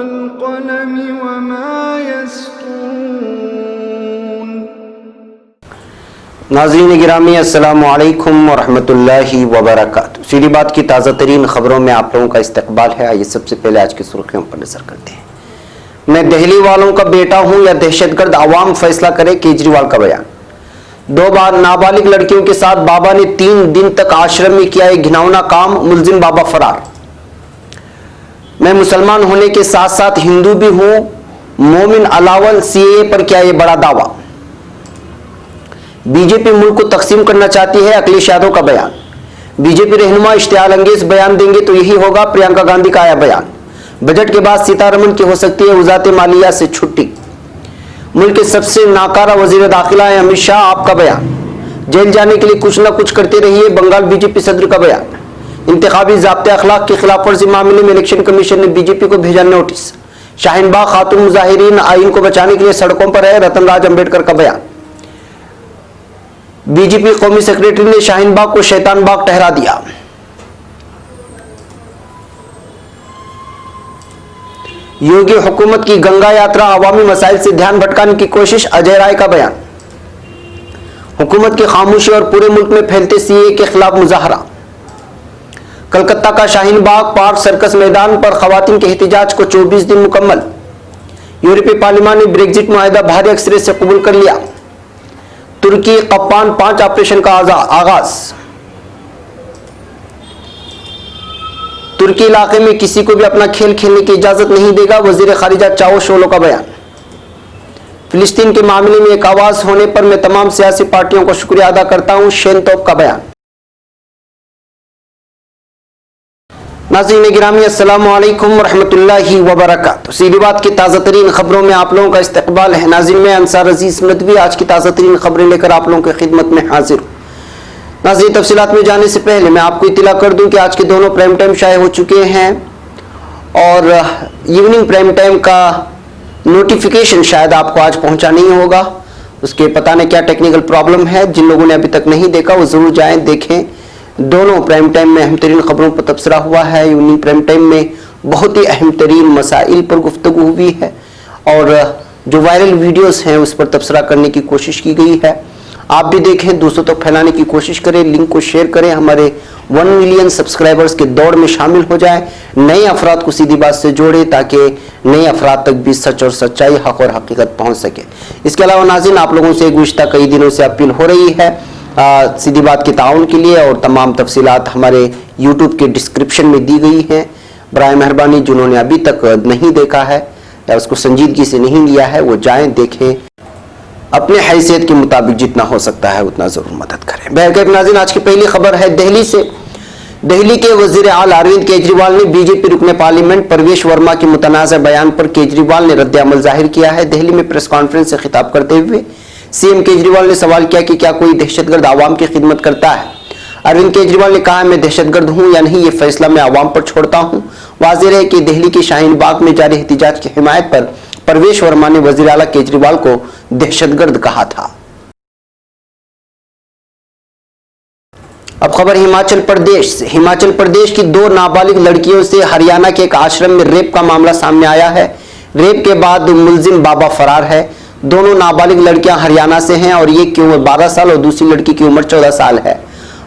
वल्क़लमि वमा यस्तूरून। नाज़रीन गिरामी अस्सलामु अलैकुम वरहमतुल्लाहि वबरकातुहू। सीधी बात की ताज़ा तरीन खबरों में आप लोगों का इस्तकबाल है। आइए सबसे पहले आज की सुर्खियों पर नजर करते हैं। मैं दिल्ली वालों का बेटा हूं या दहशतगर्द, आवाम फैसला करे, केजरीवाल का बयान। 2 बार नाबालिग लड़कियों के साथ बाबा ने 3 दिन तक आश्रम में किया एक घिनौना काम, मुलजिम बाबा फरार। मैं मुसलमान होने के साथ साथ हिंदू भी हूं, मोमिन अलावल सीएए पर किया ये बड़ा दावा। बीजेपी मुल्क को तकसीम करना चाहती है, अखिलेश यादव का बयान। बीजेपी रहनुमा इश्तियाल अंगेज बयान देंगे तो यही होगा, प्रियंका गांधी का आया बयान। बजट के बाद सीतारमण की हो सकती है वजारत मालिया से छुट्टी। मुल्क के सबसे नाकारा वजीर दाखिला है अमित शाह, आपका बयान। जेल जाने के लिए कुछ न कुछ करते रहिए, बंगाल बीजेपी सदर का बयान। इंतखाबी ज़ाब्ते अखलाक की खिलाफ वर्जी मामले में इलेक्शन कमीशन ने बीजेपी को भेजा नोटिस। शाहीन बाग खातून मुजाहिरीन आइन को बचाने के लिए सड़कों पर है, रतन राज अम्बेडकर का बयान। बीजेपी कौमी सेक्रेटरी ने शाहीन बाग को शैतान बाग ठहरा दिया। योगी हुकूमत की गंगा यात्रा अवामी मसाइल से ध्यान भटकाने की कोशिश, अजय राय का बयान। हुकूमत की खामोशी और पूरे मुल्क में फैलते सीए के खिलाफ मुजाहरा। कलकत्ता का शाहीन बाग पार्क सर्कस मैदान पर खवातीन के एहतजाज को 24 दिन मुकम्मल। यूरोपीय पार्लियामेंट ने ब्रेक्जिट मुआहदा भारी अक्सरियत से कबूल कर लिया। तुर्की कप्पान 5 ऑपरेशन का आगाज। तुर्की इलाके में किसी को भी अपना खेल खेलने की इजाजत नहीं देगा, वजीर खारिजा चावुशोलो का बयान। फिलिस्तीन के मामले में एक आवाज होने पर मैं तमाम सियासी पार्टियों को शुक्रिया अदा करता हूं, शेनतोप का बयान। नाज़रीन गिरामी अस्सलामु अलैकुम वरहमतुल्लाहि वबरकातुहू। सीधी बात की ताज़ा तरीन खबरों में आप लोगों का इस्तकबाल है। नाज़रीन मैं अंसार अजीज नदवी आज की ताज़ा तरीन खबरें लेकर आप लोगों की खिदमत में हाजिर हूँ। नाज़रीन तफसीलात में जाने से पहले मैं आपको इत्तला कर दूं कि आज के दोनों प्राइम टाइम शाये हो चुके हैं और इवनिंग प्राइम टाइम का नोटिफिकेशन शायद आपको आज पहुंचा नहीं होगा। उसके पता नहीं क्या टेक्निकल प्रॉब्लम है। जिन लोगों ने अभी तक नहीं देखा वो ज़रूर जाएं देखें। दोनों प्राइम टाइम में अहम तरीन खबरों पर तबसरा हुआ है। इवनिंग प्राइम टाइम में बहुत ही अहम तरीन मसाइल पर गुफ्तगू हुई है और जो वायरल वीडियोस हैं उस पर तबसरा करने की कोशिश की गई है। आप भी देखें, दूसरों तक फैलाने की कोशिश करें, लिंक को शेयर करें, हमारे 1 मिलियन सब्सक्राइबर्स के दौड़ में शामिल हो जाए, नए अफराद को सीधी बात से जोड़े ताकि नए अफराद तक भी सच और सच्चाई, हक और हकीकत पहुंच सके। इसके अलावा नाज़रीन आप लोगों से गुज़िश्ता कई दिनों से अपील हो रही है सीधी बात के ताउन के लिए और तमाम तफसीलात हमारे यूट्यूब के डिस्क्रिप्शन में दी गई हैं। बराए मेहरबानी जिन्होंने अभी तक नहीं देखा है या उसको संजीदगी से नहीं लिया है वो जाएं देखें, अपने हैसियत के मुताबिक जितना हो सकता है उतना जरूर मदद करें। बहरकैफ नाज़रीन आज की पहली खबर है दिल्ली से। दिल्ली के वजीर आला अरविंद केजरीवाल ने बीजेपी रुकने पार्लियामेंट परवेश वर्मा के मुतनाज़ बयान पर केजरीवाल ने रद्द-ए-अमल जाहिर किया है। दिल्ली में प्रेस कॉन्फ्रेंस से खिताब करते हुए सीएम केजरीवाल ने सवाल किया कि क्या कोई दहशतगर्द आवाम की खिदमत करता है। अरविंद केजरीवाल ने कहा मैं दहशतगर्द हूं या नहीं ये फैसला मैं आवाम पर छोड़ता हूं। वाज़ेह है कि दिल्ली के शाहीन बाग में जारी एहतजाज की हिमायत पर परवेश वर्मा ने वजीर आला केजरीवाल को दहशतगर्द कहा था। अब खबर हिमाचल प्रदेश से। हिमाचल प्रदेश की 2 नाबालिग लड़कियों से हरियाणा के एक आश्रम में रेप का मामला सामने आया है। रेप के बाद मुलजिम बाबा फरार है। दोनों नाबालिग लड़कियां हरियाणा से हैं और एक की उम्र 12 साल और दूसरी लड़की की उम्र 14 साल है।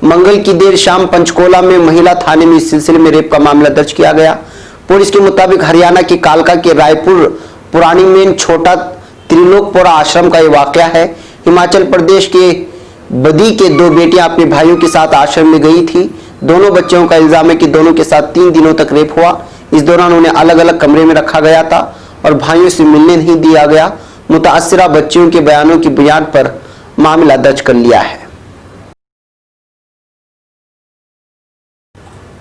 मंगल की देर शाम पंचकोला में महिला थाने में इस सिलसिले में रेप का मामला दर्ज किया गया। पुलिस के मुताबिक हरियाणा की कालका के रायपुर पुरानी मेन छोटा त्रिलोकपुरा आश्रम का ये वाकया है। हिमाचल प्रदेश के बदी के 2 बेटियां अपने भाइयों के साथ आश्रम में गई थी। दोनों बच्चों का इल्जाम है कि दोनों के साथ 3 दिनों तक रेप हुआ। इस दौरान उन्हें अलग अलग कमरे में रखा गया था और भाइयों से मिलने नहीं दिया गया। मुतासिरा बच्चियों के बयानों की बुनियाद पर मामला दर्ज कर लिया है।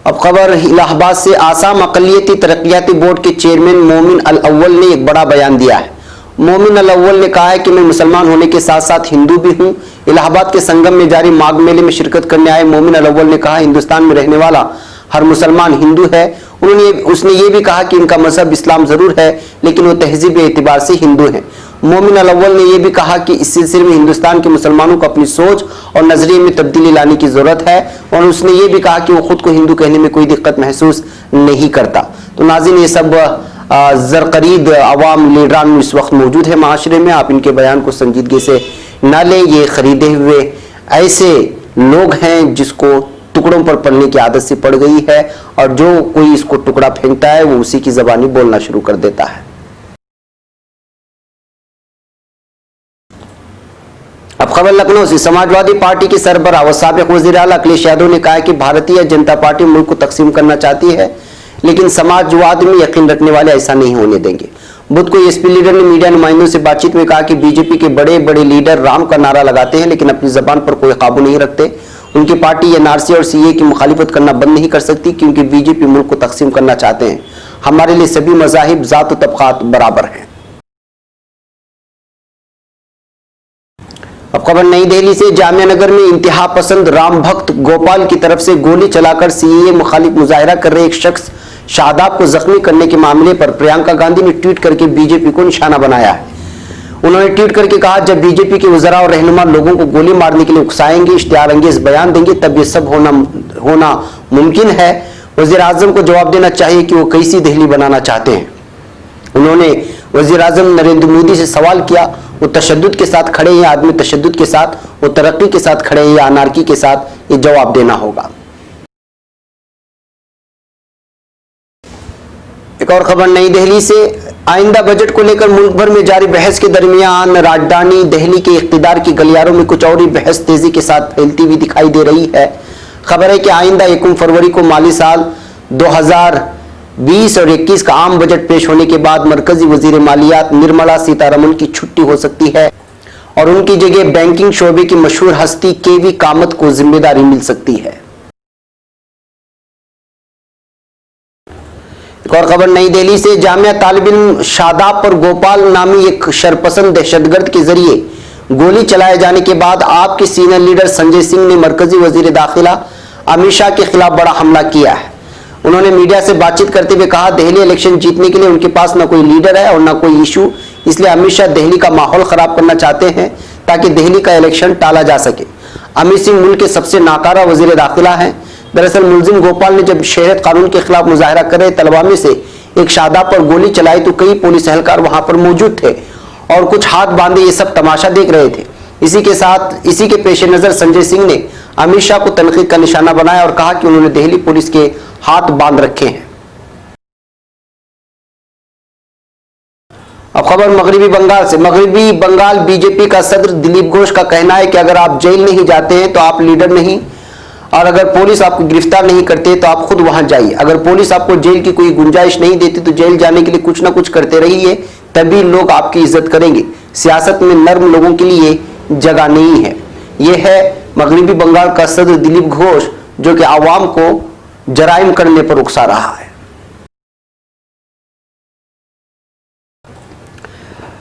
अब खबर इलाहाबाद से। आसाम अक़लियती तरक्याती बोर्ड के चेयरमैन मोमिन अल अव्वल ने एक बड़ा बयान दिया है। मोमिन अल अव्वल ने कहा है कि मैं मुसलमान होने के साथ साथ हिंदू भी हूं। इलाहाबाद के संगम में जारी माघ मेले में शिरकत करने आए मोमिन अल अव्वल ने कहा हिंदुस्तान में रहने वाला हर मुसलमान हिंदू है। उसने ये भी कहा कि इनका मजहब इस्लाम जरूर है लेकिन वो तहजीब एतबार से हिंदू हैं। मोमिन अल अव्वल ने यह भी कहा कि इस सिलसिले में हिंदुस्तान के मुसलमानों को अपनी सोच और नजरिए में तब्दीली लाने की जरूरत है और उसने ये भी कहा कि वो खुद को हिंदू कहने में कोई दिक्कत महसूस नहीं करता। तो नाज़रीन ये सब जरकरीद अवाम लीडरान इस वक्त मौजूद है माशरे में। आप इनके बयान को संजीदगी से न लें। ये खरीदे हुए ऐसे लोग हैं जिसको टुकड़ों पर पलने की आदत सी पड़ गई है, और जो कोई इसको टुकड़ा फेंकता है वो उसी की ज़बानी बोलना शुरू कर देता है। अब खबर लखनऊ से। समाजवादी पार्टी के सरबराह व साबिक वज़ीर आला अखिलेश यादव ने कहा है कि भारतीय जनता पार्टी मुल्क को तकसीम करना चाहती है, लेकिन समाजवाद में यकीन रखने वाले ऐसा नहीं होने देंगे। बुध को एसपी लीडर ने मीडिया नुमाइंदों से बातचीत में कहा कि बीजेपी के बड़े बड़े लीडर राम का नारा लगाते हैं, लेकिन अपनी जबान पर कोई काबू नहीं रखते। उनकी पार्टी एनआरसी और सीए की मुखालिफत करना बंद नहीं कर सकती, क्योंकि बीजेपी मुल्क को तकसीम करना चाहते हैं। हमारे लिए सभी मज़ाहिब, ज़ात व तबक़ात बराबर हैं। अब खबर नई दिल्ली से। जामिया नगर में इंतहा पसंद राम भक्त गोपाल की तरफ से गोली चलाकर सीएए मुखालिफ मुजाहिरा कर रहे एक शख्स शादाब को जख्मी करने के मामले पर प्रियंका गांधी ने ट्वीट करके बीजेपी को निशाना बनाया है। उन्होंने ट्वीट करके कहा, जब बीजेपी के वज़रा और रहनुमा लोगों को गोली मारने के लिए उकसाएंगे, इश्तिहार अंगेज बयान देंगे, तब ये सब होना मुमकिन है। वज़ीर आज़म को जवाब देना चाहिए कि वो कैसी दिल्ली बनाना चाहते हैं। उन्होंने वज़ीर आज़म नरेंद्र मोदी से सवाल किया, वो तशद्दुद के साथ खड़े हैं, आदमी तशद्दुद के साथ, वो तरक्की के साथ खड़े हैं या अनारकी के साथ, ये जवाब देना होगा। एक और खबर नई दिल्ली से। आइंदा बजट को लेकर मुल्क भर में जारी बहस के दरमियान राजधानी दिल्ली के इख्तिदार की गलियारों में कुछ और ही बहस तेजी के साथ फैलती हुई दिखाई दे रही है। खबर है कि आइंदा 1 फरवरी को माली साल 2020 और 21 का आम बजट पेश होने के बाद मरकजी वजीर मालियात निर्मला सीतारमन की छुट्टी हो सकती है और उनकी जगह बैंकिंग शोबे की मशहूर हस्ती केवी कामत को जिम्मेदारी मिल सकती है। एक और खबर नई दिल्ली से। जामिया तालिब इल्म शादाब पर गोपाल नामी एक शरपसंद दहशतगर्द के जरिए गोली चलाए जाने के बाद आपके सीनियर लीडर संजय सिंह ने मरकजी वजीर दाखिला अमित शाह के खिलाफ बड़ा हमला किया है। उन्होंने मीडिया से बातचीत करते हुए कहा, दिल्ली इलेक्शन जीतने के लिए उनके पास न कोई लीडर है और न कोई इशू, इसलिए अमित शाह दिल्ली का माहौल खराब करना चाहते हैं ताकि दिल्ली का इलेक्शन टाला जा सके। अमित सिंह मुल्क के सबसे नाकारा वजीर दाखिला हैं। दरअसल मुलजिम गोपाल ने जब शहरियत कानून के खिलाफ मुजाहिरा कर रहे तलबा में से एक शादाब पर गोली चलाई तो कई पुलिस एहलकार वहां पर मौजूद थे और कुछ हाथ बांधे ये सब तमाशा देख रहे थे। इसी के पेश नजर संजय सिंह ने अमित शाह को तनकीद का निशाना बनाया और कहा कि उन्होंने दिल्ली पुलिस के हाथ बांध रखे हैं। अब खबर मगरबी बंगाल से। मगरबी बंगाल बीजेपी का सदर दिलीप घोष का कहना है कि अगर आप जेल नहीं जाते हैं तो आप लीडर नहीं, और अगर पुलिस आपको गिरफ्तार नहीं करते तो आप खुद वहां जाइए। अगर पुलिस आपको जेल की कोई गुंजाइश नहीं देती तो जेल जाने के लिए कुछ ना कुछ करते रहिए, तभी लोग आपकी इज्जत करेंगे। सियासत में नर्म लोगों के लिए जगह नहीं है। यह है मगरबी बंगाल का सदर दिलीप घोष, जो कि आवाम को जराइम करने पर उकसा रहा है।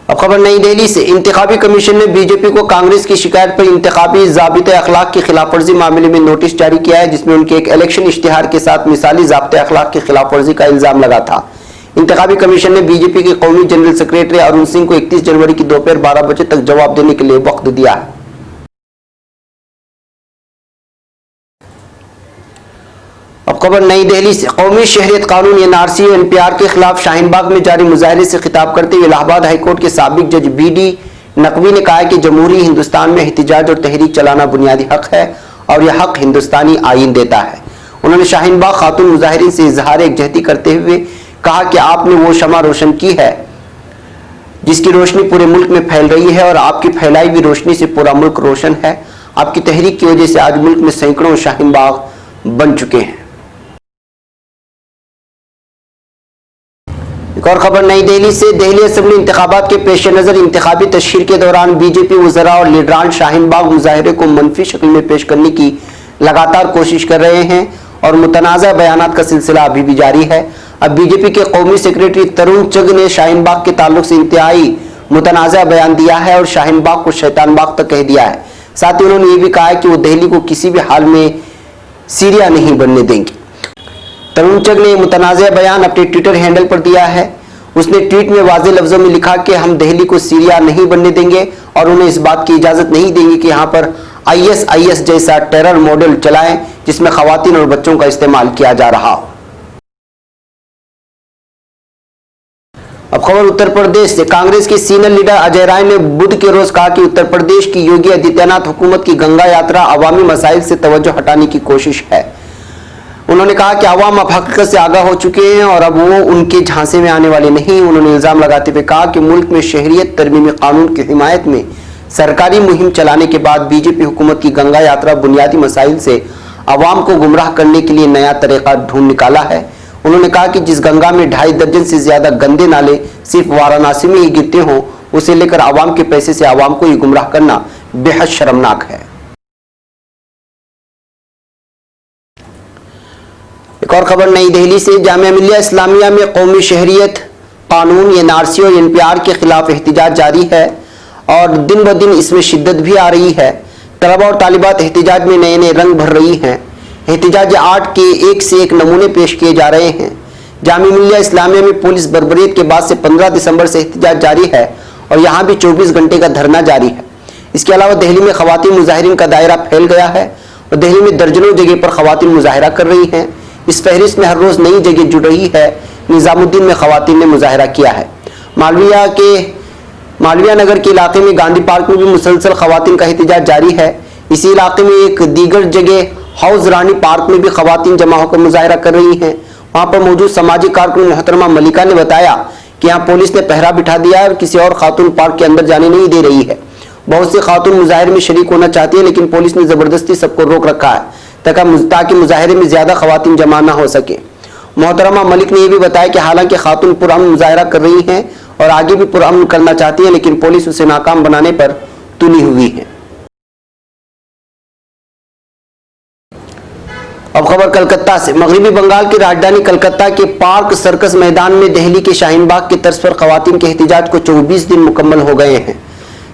अब खबर नई दिल्ली से। इंतखाबी कमीशन ने बीजेपी को कांग्रेस की शिकायत पर इंतखाबी ज़ाबिते अखलाक की खिलाफ वर्जी मामले में नोटिस जारी किया है, जिसमें उनके एक इलेक्शन इश्तिहार के साथ मिसाली ज़ाबिते अखलाक की खिलाफ वर्जी का इल्जाम लगा था। इंतखाबी कमीशन ने बीजेपी के कौमी जनरल सेक्रेटरी अरुण सिंह को 31 जनवरी की दोपहर 12 बजे तक जवाब देने के लिए वक्त दिया है। अब खबर नई दिल्ली से। कौमी शहरियत कानून एनआरसी और एनपीआर के खिलाफ शाहीन बाग में जारी मुजाहरे से खिताब करते हुए इलाहाबाद हाईकोर्ट के साबिक जज बीडी नकवी ने कहा कि जमहूरी हिंदुस्तान में एहतिजाज और तहरीक चलाना बुनियादी हक है और यह हक हिंदुस्तानी आईन देता है। उन्होंने शाहीन बाग खातून मुजाहिरीन से इजहार एकजहती करते हुए कहा कि आपने वो शमा रोशन की है जिसकी रोशनी पूरे मुल्क में फैल रही है और आपकी फैलाई हुई रोशनी से पूरा मुल्क रोशन है। आपकी तहरीक की वजह से आज मुल्क में सैकड़ों शाहीन बाग बन चुके हैं। एक और खबर नई दिल्ली से। दिल्ली असेंबली इंतखाबात के पेश नजर इंतखाबी तशहीर के दौरान बीजेपी वज़रा और लीडरान शाहीन बाग मुजाहिरे को मनफी शक्ल में पेश करने की लगातार कोशिश कर रहे हैं और मुतनाज़ा बयानात का सिलसिला अभी भी जारी है। अब बीजेपी के कौमी सेक्रेटरी तरुण चग ने शाहीन बाग के ताल्लुक से इंतहाई मुतनाज़ा बयान दिया है और शाहीन बाग को शैतान बाग तक कह दिया है। साथ ही उन्होंने ये भी कहा है कि वो दिल्ली को किसी भी हाल में सीरिया नहीं बनने देंगे। तरुण चग ने मुतनाज़ा बयान अपने ट्विटर हैंडल पर दिया है। उसने ट्वीट में वाज़ेह लफ्ज़ों में लिखा कि हम दिल्ली को सीरिया नहीं बनने देंगे और उन्हें इस बात की इजाज़त नहीं देंगे कि यहाँ पर ISIS जैसा टेरर मॉडल चलाएं जिसमें ख़वातीन और बच्चों का इस्तेमाल किया जा रहा हो। अब खबर उत्तर प्रदेश से। कांग्रेस के सीनियर लीडर अजय राय ने बुध के रोज कहा कि उत्तर प्रदेश की योगी आदित्यनाथ हुकूमत की गंगा यात्रा अवामी मसाइल से तवज्जो हटाने की कोशिश है। उन्होंने कहा कि अवाम अब हकीकत से आगाह हो चुके हैं और अब वो उनके झांसे में आने वाले नहीं। उन्होंने इल्जाम लगाते हुए कहा कि मुल्क में शहरियत तरमीमी कानून की हिमायत में सरकारी मुहिम चलाने के बाद बीजेपी हुकूमत की गंगा यात्रा बुनियादी मसाइल से अवाम को गुमराह करने के लिए नया तरीका ढूंढ निकाला है। उन्होंने कहा कि जिस गंगा में 2.5 दर्जन से ज्यादा गंदे नाले सिर्फ वाराणसी में ही गिरते हों, उसे लेकर आवाम के पैसे से आवाम को ही गुमराह करना बेहद शर्मनाक है। एक और खबर नई दिल्ली से। जामिया मिल्लिया इस्लामिया में कौमी शहरियत कानून एनआरसी और एनपीआर के खिलाफ एहतिजाज जारी है और दिन ब दिन इसमें शिद्दत भी आ रही है। तलबा और तालिबात एहतिजाज में नए नए रंग भर रही हैं। एहतिजाज आर्ट के एक से एक नमूने पेश किए जा रहे हैं। जामिया मिल्लिया इस्लामिया में पुलिस बर्बरियत के बाद से 15 दिसंबर से एहतिजाज जारी है और यहाँ भी 24 घंटे का धरना जारी है। इसके अलावा दिल्ली में खवातीन मुजाहिरीन का दायरा फैल गया है और दिल्ली में दर्जनों जगह पर खवातीन मुजाहिरा कर रही हैं। इस फहरिस्त में हर रोज नई जगह जुड़ रही है। निजामुद्दीन में खवातीन ने मुजाहिरा किया है। मालविया नगर के इलाके में गांधी पार्क में भी मुसलसल खवातीन का एहतिजाज जारी है। इसी इलाके में एक दीगर जगह हाउस रानी पार्क में भी खवातीन जमा होकर मुजाहिरा कर रही हैं। वहां पर मौजूद सामाजिक कारकुन मोहतरमा मलिका ने बताया कि यहाँ पुलिस ने पहरा बिठा दिया है और किसी और खातून पार्क के अंदर जाने नहीं दे रही है। बहुत सी खातून मुजाहिरे में शरीक होना चाहती है, लेकिन पुलिस ने जबरदस्ती सबको रोक रखा है ताकि मुजाहिरे में ज्यादा खवातीन जमा न हो सके। मोहतरमा मलिक ने यह भी बताया कि हालांकि खातून पुरअमन मुजाहिरा कर रही हैं और आगे भी पुरअमन करना चाहती है, लेकिन पुलिस उसे नाकाम बनाने पर तुली हुई है। अब खबर कलकत्ता से। मगरिबी बंगाल की राजधानी कलकत्ता के पार्क सर्कस मैदान में दिल्ली के शाहीन बाग की तर्ज पर खवातीन के एहतिजाज को 24 दिन मुकम्मल हो गए हैं।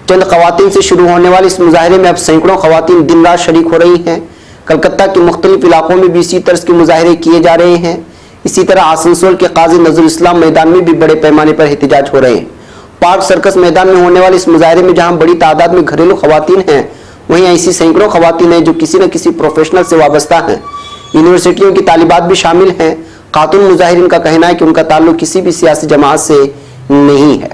चंद खवातीन से शुरू होने वाले इस मुजाहिरे में अब सैकड़ों खवातीन दिन रात शरीक हो रही हैं। कलकत्ता के मुख्तलिफ इलाकों में भी इसी तर्ज के मुजाहिरे किए जा रहे हैं। इसी तरह आसनसोल के काजी नजरुल इस्लाम मैदान में भी बड़े पैमाने पर एहतिजाज हो रहे हैं। पार्क सर्कस मैदान में होने वाले इस मुजाहिरे में जहां बड़ी तादाद में घरेलू खवातीन हैं, वहीं ऐसी सैकड़ों खवातीन हैं जो किसी न किसी प्रोफेशनल से वाबस्ता हैं। यूनिवर्सिटियों की तालिबात भी शामिल हैं। खातून मुजाहिरीन का कहना है कि उनका ताल्लुक किसी भी सियासी जमात से नहीं है।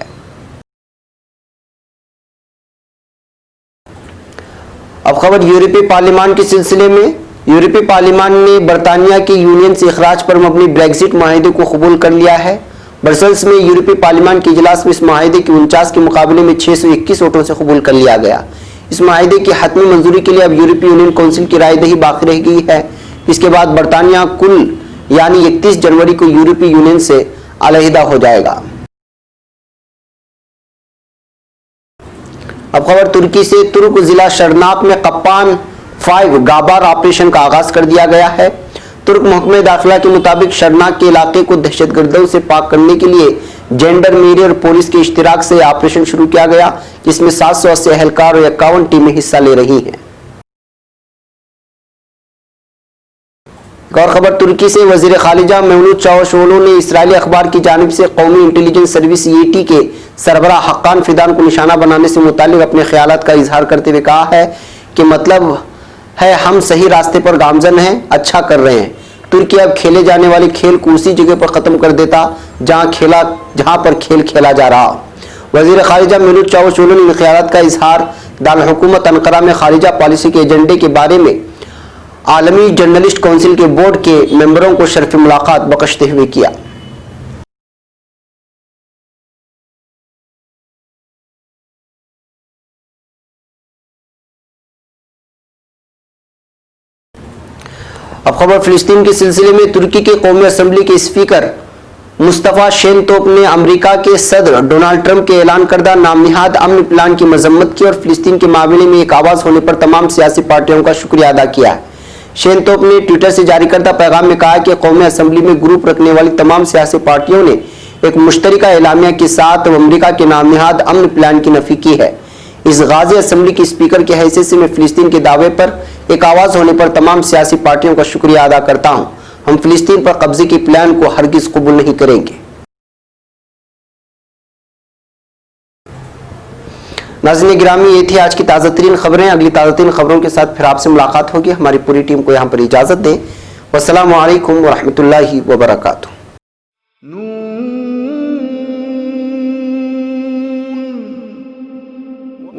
अब खबर यूरोपीय पार्लियामान के सिलसिले में। यूरोपीय पार्लियामान ने बरतानिया के यूनियन से इखराज पर मबनी ब्रेक्जिट माहिदे को कबूल कर लिया है। ब्रसेल्स में यूरोपीय पार्लियामान के इजलास में इस माहिदे के 49 के मुकाबले में 621 वोटों से कबूल कर लिया गया। इस माहिदे की हतमी मंजूरी के लिए अब यूरोपीय यूनियन काउंसिल की रायदही बाकी रह गई है। इसके बाद बरतानिया कुल यानी 31 जनवरी को यूरोपीय यूनियन से अलहदा हो जाएगा। अब खबर तुर्की से। तुर्क जिला शरनाक में कप्पान 5 गाबार ऑपरेशन का आगाज कर दिया गया है। तुर्क महकमे दाखिला के मुताबिक शरनाक के इलाके को दहशतगर्दों से पाक करने के लिए जेंडरमेरी और पुलिस के इश्तिराक से ऑपरेशन शुरू किया गया, जिसमें 780 एहलकार और 51 टीमें हिस्सा ले रही हैं। और खबर तुर्की से। वजीर खालिजा मेवलूद चावशोगलू ने इस्राएली अखबार की जानिब से कौमी इंटेलिजेंस सर्विस ईटी के सरबराह हक्कान फिदान को निशाना बनाने से मुतालिक अपने ख्यालात का इजहार करते हुए कहा है कि मतलब है हम सही रास्ते पर गामजन हैं, अच्छा कर रहे हैं। तुर्की अब खेले जाने वाले खेल को उसी जगह पर खत्म कर देता जहां पर खेल खेला जा रहा। वजीर खालिजा मेवलूद चावशोगलू ने इन ख्यालात का इजहार दारुल हुकूमत अंकारा में खालिजा पॉलिसी के एजेंडे के बारे में आलमी जर्नलिस्ट काउंसिल के बोर्ड के मेंबरों को शर्फ मुलाकात बख्शते हुए किया। अब खबर फिलिस्तीन के सिलसिले में। तुर्की के कौमी असेंबली के स्पीकर मुस्तफा शेनतोप ने अमेरिका के सदर डोनाल्ड ट्रंप के ऐलान करदा नामनिहाद अमन प्लान की मजम्मत की और फिलिस्तीन के मामले में एक आवाज होने पर तमाम सियासी पार्टियों का शुक्रिया अदा किया है। शेनतोप ने ट्विटर से जारी करदा पैगाम में कहा कि कौमी असेंबली में ग्रुप रखने वाली तमाम सियासी पार्टियों ने एक मुश्तरका एलामिया के साथ अमेरिका के नामनिहाद अमन प्लान की नफी की है। इस गाजी असेंबली के स्पीकर की हैसियत से मैं फिलिस्तीन के दावे पर एक आवाज होने पर तमाम सियासी पार्टियों का शुक्रिया अदा करता हूं। हम फिलिस्तीन पर कब्जे के प्लान को हरगिज कबूल नहीं करेंगे। नाज़रीन गिरामी, ये थी आज की ताज़ा तरीन खबरें। अगली ताज़ा तरीन खबरों के साथ फिर आपसे मुलाकात होगी। हमारी पूरी टीम को यहाँ पर इजाज़त दें। वस्सलामु अलैकुम वरहमतुल्लाहि वबरकातुहू।